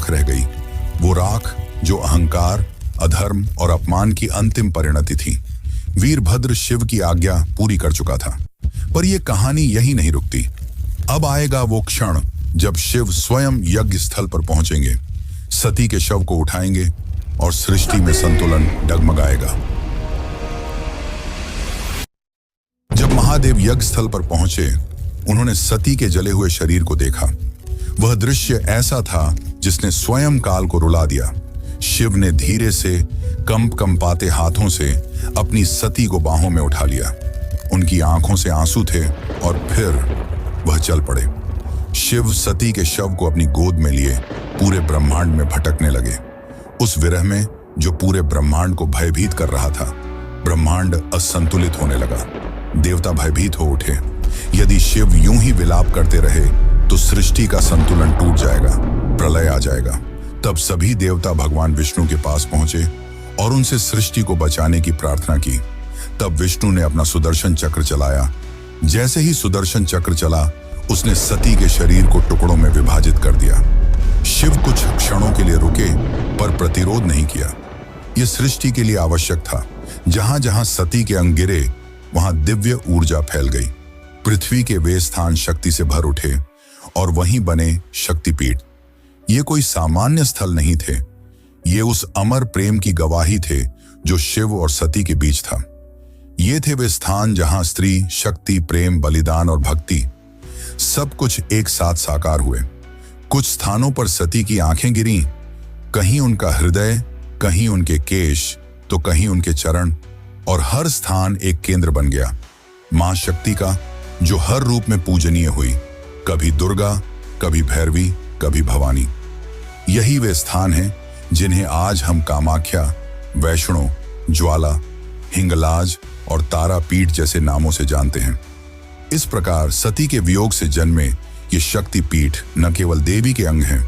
राख रह गई, वो राख जो अहंकार, अधर्म और अपमान की अंतिम परिणति थी। वीरभद्र शिव की आज्ञा पूरी कर चुका था, पर यह कहानी यही नहीं रुकती। अब आएगा वो क्षण जब शिव स्वयं यज्ञ स्थल पर पहुंचेंगे, सती के शव को उठाएंगे और सृष्टि में संतुलन डगमगाएगा। जब महादेव यज्ञ स्थल पर पहुंचे, उन्होंने सती के जले हुए शरीर को देखा। वह दृश्य ऐसा था जिसने स्वयं काल को रुला दिया। शिव ने धीरे से कंपाते हाथों से अपनी सती को बाहों में उठा लिया। उनकी आंखों से आंसू थे और फिर वह चल पड़े। शिव सती के शव को अपनी गोद में लिए पूरे ब्रह्मांड में भटकने लगे। उस विरह में जो पूरे ब्रह्मांड को भयभीत कर रहा था, ब्रह्मांड असंतुलित होने लगा। देवता भयभीत हो उठे। यदि शिव यूं ही विलाप करते रहे तो सृष्टि का संतुलन टूट जाएगा, प्रलय आ जाएगा। तब सभी देवता भगवान विष्णु के पास पहुंचे और उनसे सृष्टि को बचाने की प्रार्थना की। तब विष्णु ने अपना सुदर्शन चक्र चलाया। जैसे ही सुदर्शन चक्र चला, उसने सती के शरीर को टुकड़ों में विभाजित कर दिया। शिव कुछ क्षणों के लिए रुके पर प्रतिरोध नहीं किया। यह सृष्टि के लिए आवश्यक था। जहां जहां सती के अंग गिरे, वहां दिव्य ऊर्जा फैल गई। पृथ्वी के वे स्थान शक्ति से भर उठे और वहीं बने शक्तिपीठ। ये कोई सामान्य स्थल नहीं थे, ये उस अमर प्रेम की गवाही थे जो शिव और सती के बीच था। ये थे वे स्थान जहां स्त्री, शक्ति, प्रेम, बलिदान और भक्ति सब कुछ एक साथ साकार हुए। कुछ स्थानों पर सती की आंखें गिरी, कहीं उनका हृदय, कहीं उनके केश, तो कहीं उनके चरण, और हर स्थान एक केंद्र बन गया मां शक्ति का, जो हर रूप में पूजनीय हुई। कभी दुर्गा, कभी भैरवी, कभी भवानी। यही वे स्थान हैं जिन्हें आज हम कामाख्या, वैष्णो, ज्वाला, हिंगलाज और तारापीठ जैसे नामों से जानते हैं। इस प्रकार सती के वियोग से जन्मे ये शक्तिपीठ न केवल देवी के अंग हैं,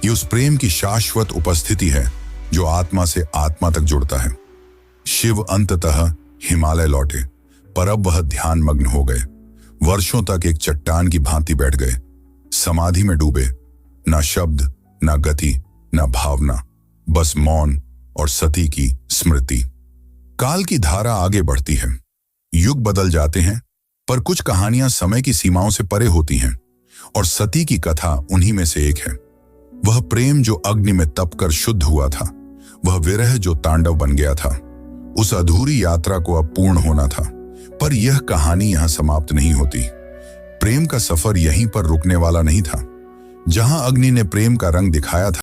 ये उस प्रेम की शाश्वत उपस्थिति है जो आत्मा से आत्मा तक जुड़ता है। शिव अंततः हिमालय लौटे, पर अब वह ध्यान मग्न हो गए। वर्षों तक एक चट्टान की भांति बैठ गए, समाधि में डूबे। ना शब्द, ना गति, ना भावना, बस मौन और सती की स्मृति। काल की धारा आगे बढ़ती है, युग बदल जाते हैं, पर कुछ कहानियां समय की सीमाओं से परे होती हैं, और सती की कथा उन्हीं में से एक है। वह प्रेम जो अग्नि में तपकर शुद्ध हुआ था, वह विरह जो तांडव बन गया था। उस अधूरी यात्रा को अब पूर्ण होना था, पर यह कहानी यहां समाप्त नहीं होती। प्रेम का सफर यहीं पर रुकने वाला नहीं था। जहां अग्नि ने प्रेम का रंग दिखाया था,